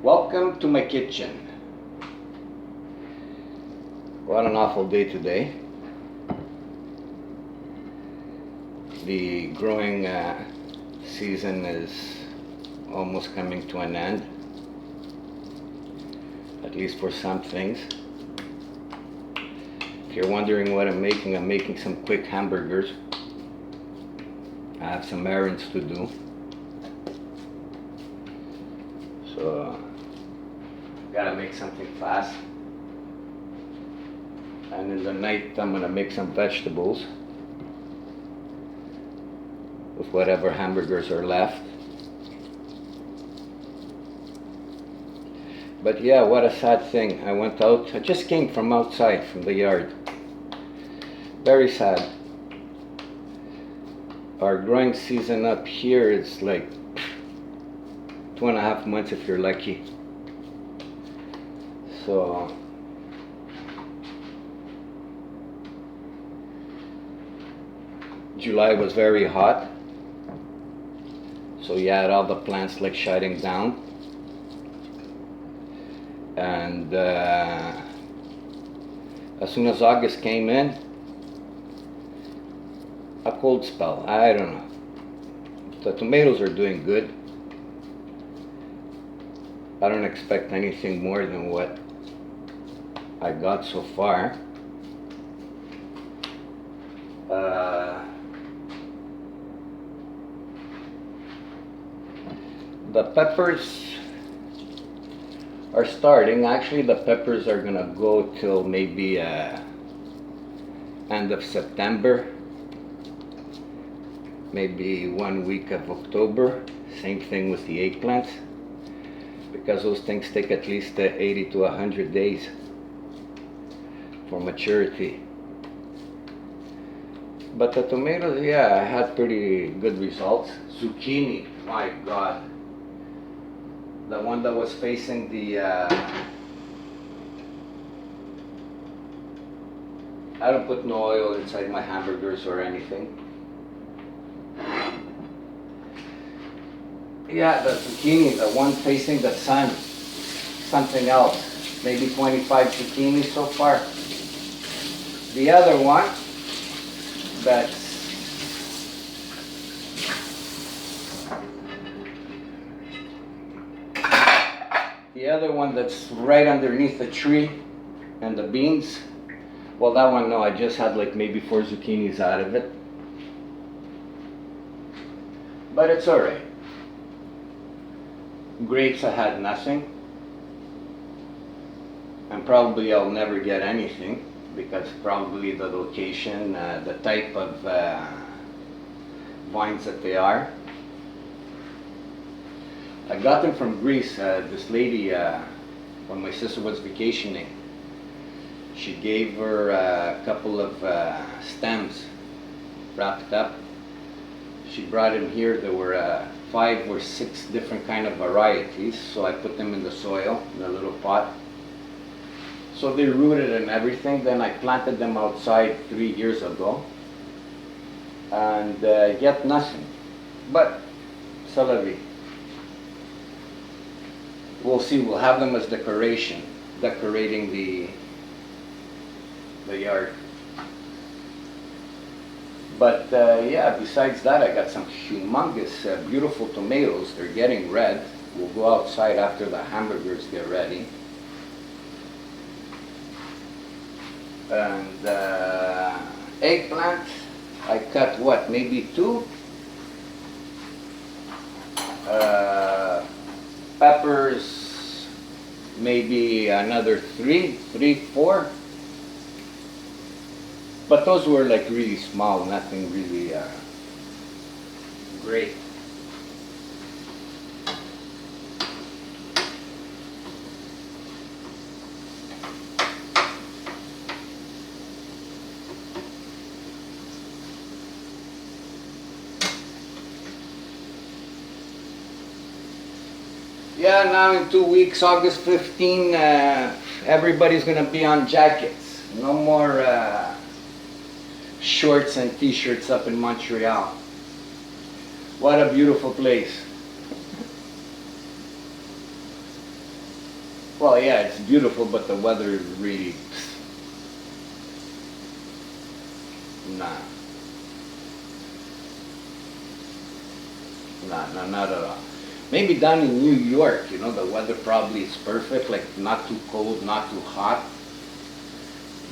Welcome to my kitchen. What an awful day today. The growing season is almost coming to an end, at least for some things. If you're wondering what I'm making some quick hamburgers. I have some errands to do, so gotta make something fast. And in the night I'm gonna make some vegetables with whatever hamburgers are left. But yeah, what a sad thing. I just came from outside, from the yard. Very sad. Our growing season up here is like 2.5 months if you're lucky. So July was very hot. So you had all the plants like shutting down. And as soon as August came in, a cold spell. I don't know. The tomatoes are doing good. I don't expect anything more than what I got so far. The peppers are starting. Actually, the peppers are gonna go till maybe end of September, maybe 1 week of October. Same thing with the eggplants, because those things take at least 80 to 100 days for maturity. But the tomatoes, yeah, I had pretty good results. Zucchini, my God. The one that was facing the, I don't put no oil inside my hamburgers or anything. Yeah, the zucchini, the one facing the sun, something else. Maybe 25 zucchini so far. The other one, that's right underneath the tree, and the beans. Well, that one, no, I just had like maybe 4 zucchinis out of it. But it's alright. Grapes, I had nothing. And probably I'll never get anything, because probably the location, the type of vines that they are. I got them from Greece. This lady, when my sister was vacationing, she gave her a couple of stems wrapped up. She brought them here. There were 5 or 6 different kind of varieties, so I put them in the soil in a little pot. So they rooted and everything. Then I planted them outside 3 years ago, and yet nothing. But c'est la vie. We'll see. We'll have them as decoration, decorating the yard. But yeah, besides that, I got some humongous, beautiful tomatoes. They're getting red. We'll go outside after the hamburgers get ready. And eggplant, I cut what, maybe 2. Peppers, maybe another 3, 4. But those were like really small, nothing really great. Yeah, now in 2 weeks, August 15, everybody's gonna be on jackets. No more shorts and t-shirts up in Montreal. What a beautiful place. Well, yeah, it's beautiful, but the weather is really, nah, not at all. Maybe down in New York, you know, the weather probably is perfect, like not too cold, not too hot.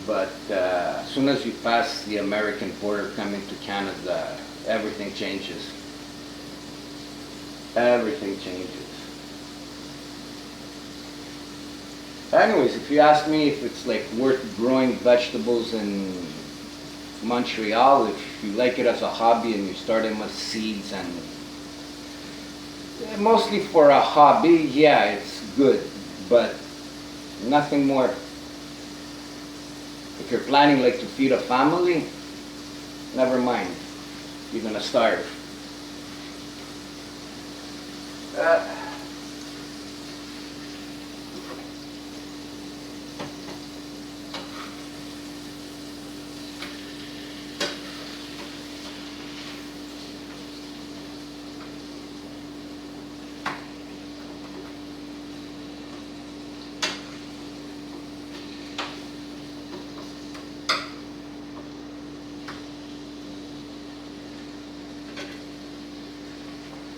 But as soon as you pass the American border coming to Canada, everything changes. Everything changes. Anyways, if you ask me if it's like worth growing vegetables in Montreal, if you like it as a hobby and you start them as seeds and mostly for a hobby, yeah, it's good, but nothing more. If you're planning like to feed a family, never mind. You're gonna starve.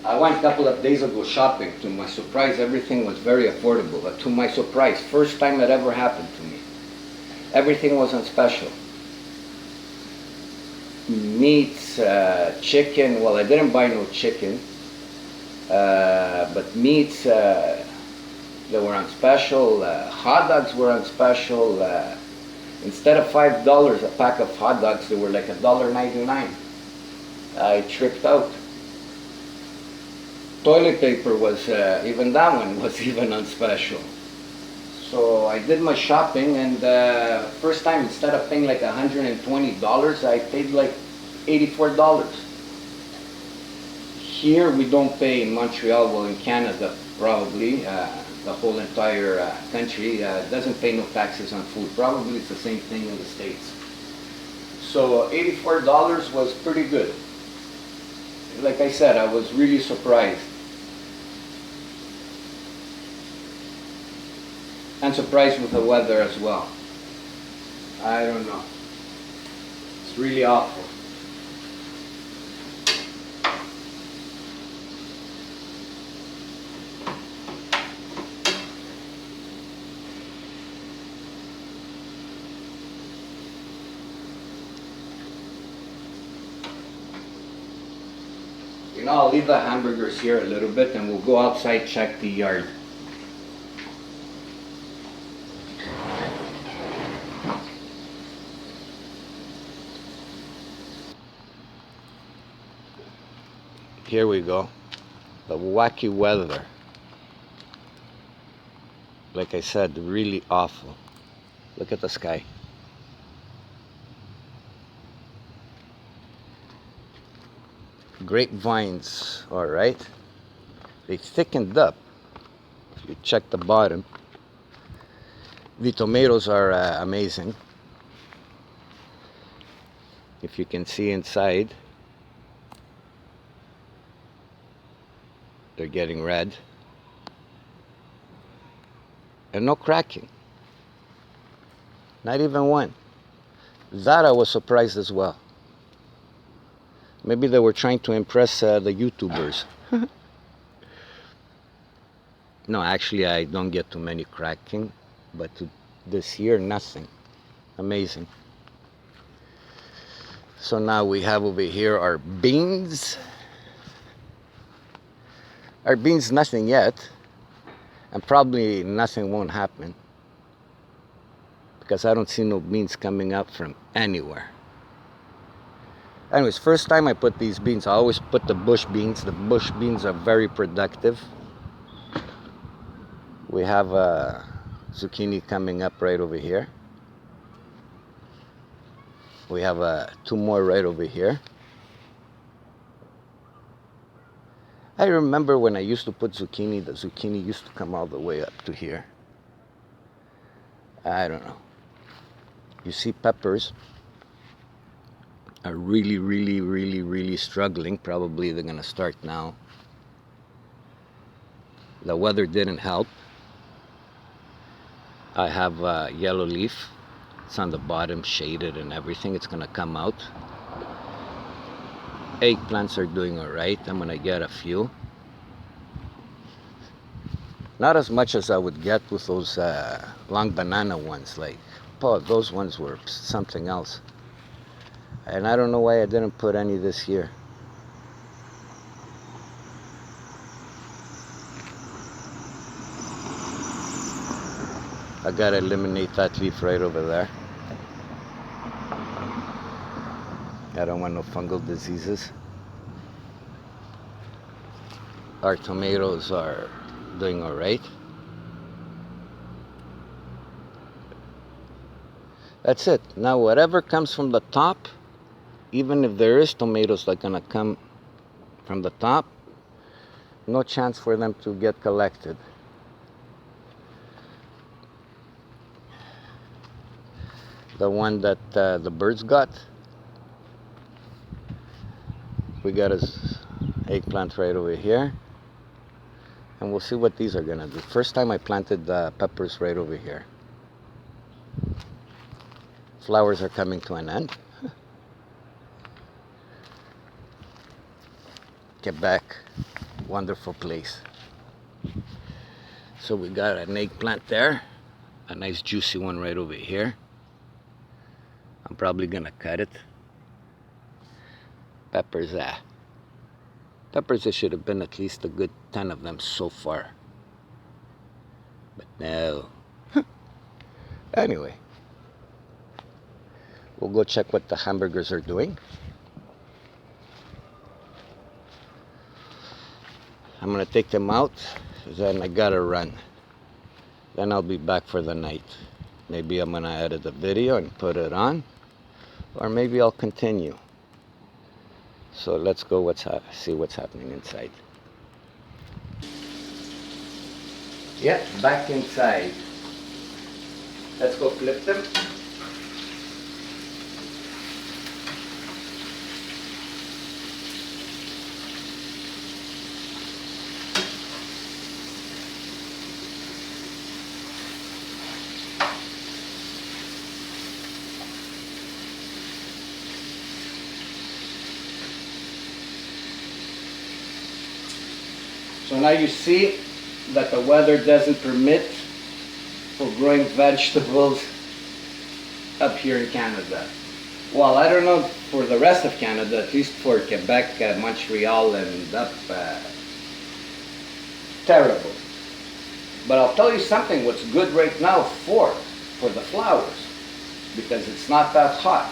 I went a couple of days ago shopping. To my surprise, everything was very affordable. But to my surprise, first time it ever happened to me. Everything was on special. Meats, chicken, well, I didn't buy no chicken. But meats, they were on special. Hot dogs were on special. Instead of $5 a pack of hot dogs, they were like $1.99. I tripped out. Toilet paper was, even that one was even on special. So I did my shopping, and first time, instead of paying like $120, I paid like $84. Here we don't pay in Montreal, well in Canada probably, the whole entire country doesn't pay no taxes on food. Probably it's the same thing in the States. So $84 was pretty good. Like I said, I was really surprised. And surprised with the weather as well. I don't know. It's really awful. You know, I'll leave the hamburgers here a little bit and we'll go outside, check the yard. Here we go. The wacky weather. Like I said, really awful. Look at the sky. Grapevines, all right. They thickened up. If you check the bottom, the tomatoes are amazing. If you can see inside, they're getting red. And no cracking. Not even one. That I was surprised as well. Maybe they were trying to impress the YouTubers. No, actually I don't get too many cracking, but this year, nothing. Amazing. So now we have over here our beans. Our beans, nothing yet. And probably nothing won't happen. Because I don't see no beans coming up from anywhere. Anyways, first time I put these beans, I always put the bush beans. The bush beans are very productive. We have a zucchini coming up right over here. We have two more right over here. I remember when I used to put zucchini, the zucchini used to come all the way up to here. I don't know. You see, peppers are really struggling. Probably they're gonna start now. The weather didn't help. I have a yellow leaf. It's on the bottom, shaded and everything. It's gonna come out. Eggplants are doing all right. I'm gonna get a few. Not as much as I would get with those long banana ones. Like, oh, those ones were something else. And I don't know why I didn't put any this year. I gotta eliminate that leaf right over there. I don't want no fungal diseases. Our tomatoes are doing all right. That's it. Now whatever comes from the top, even if there is tomatoes that are gonna come from the top, no chance for them to get collected. The one that the birds got, we got his eggplant right over here, and we'll see what these are gonna do. First time I planted the peppers right over here. Flowers are coming to an end. Quebec, wonderful place. So we got an eggplant there, a nice juicy one right over here. I'm probably gonna cut it. Peppers, peppers, there should have been at least a good 10 of them so far. But no. Anyway, we'll go check what the hamburgers are doing. I'm gonna take them out, then I gotta run. Then I'll be back for the night. Maybe I'm gonna edit the video and put it on, or maybe I'll continue. So let's go see what's happening inside. Yeah, back inside. Let's go flip them. So now you see that the weather doesn't permit for growing vegetables up here in Canada. Well, I don't know for the rest of Canada, at least for Quebec, Montreal, and up, terrible. But I'll tell you something, what's good right now for the flowers, because it's not that hot.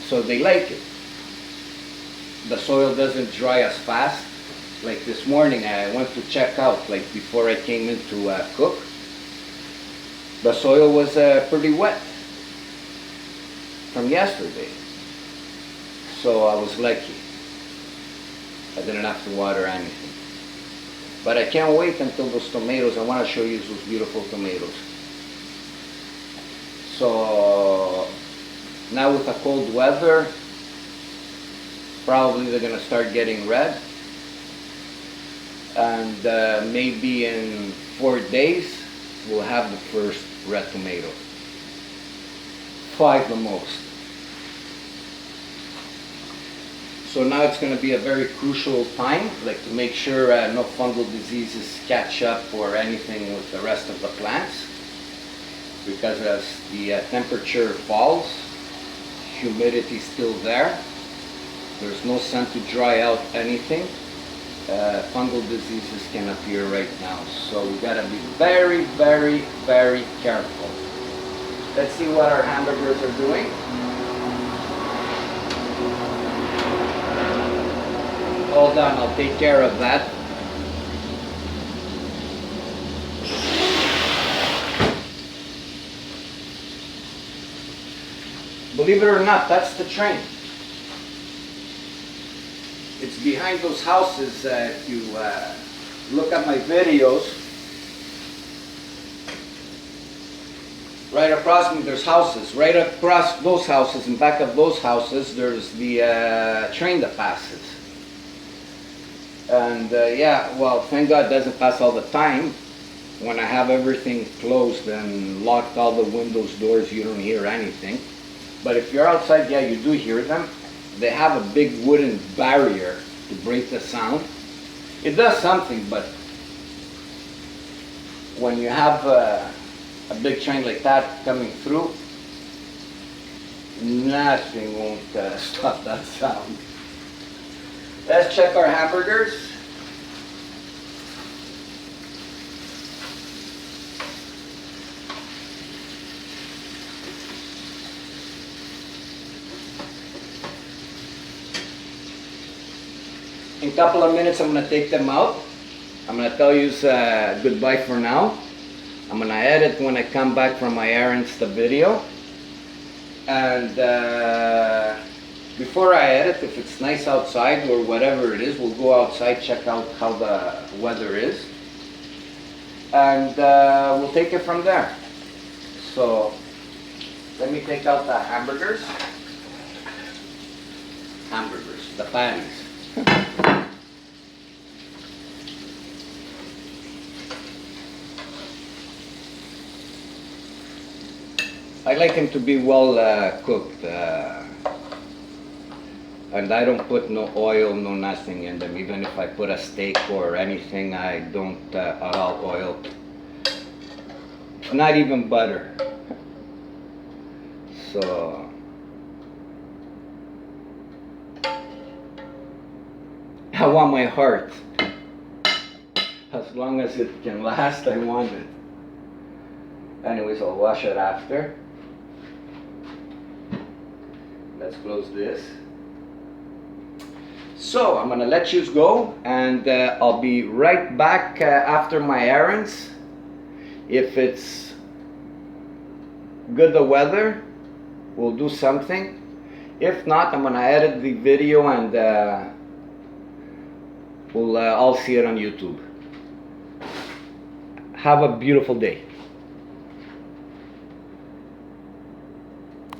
So they like it. The soil doesn't dry as fast. Like this morning, I went to check out, like before I came in to cook. The soil was pretty wet from yesterday. So I was lucky. I didn't have to water anything. But I can't wait until those tomatoes, I want to show you those beautiful tomatoes. So now with the cold weather, probably they're going to start getting red. And maybe in 4 days we'll have the first red tomato. 5 the most. So now it's going to be a very crucial time, like to make sure no fungal diseases catch up or anything with the rest of the plants, because as the temperature falls, humidity is still there. There's no sun to dry out anything. Fungal diseases can appear right now, so we gotta be very, very, very careful. Let's see what our hamburgers are doing. Hold on, I'll take care of that. Believe it or not, that's the train. It's behind those houses. If you look at my videos, right across me there's houses. Right across those houses, in back of those houses, there's the train that passes. And yeah, well, thank God it doesn't pass all the time. when I have everything closed and locked all the windows, doors, you don't hear anything. But if you're outside, yeah, you do hear them. They have a big wooden barrier to break the sound. It does something, but when you have a big train like that coming through, nothing won't stop that sound. Let's check our hamburgers. In a couple of minutes, I'm going to take them out. I'm going to tell you goodbye for now. I'm going to edit when I come back from my errands the video. And before I edit, if it's nice outside or whatever it is, we'll go outside, check out how the weather is. And we'll take it from there. So let me take out the hamburgers. The patties. I like them to be well cooked, and I don't put no oil, no nothing in them. Even if I put a steak or anything, I don't at all oil. Not even butter. So I want my heart. As long as it can last, I want it. Anyways, I'll wash it after. Let's close this. So I'm gonna let you go, and I'll be right back after my errands. If it's good the weather, we'll do something. If not, I'm gonna edit the video and we'll all see it on YouTube. Have a beautiful day.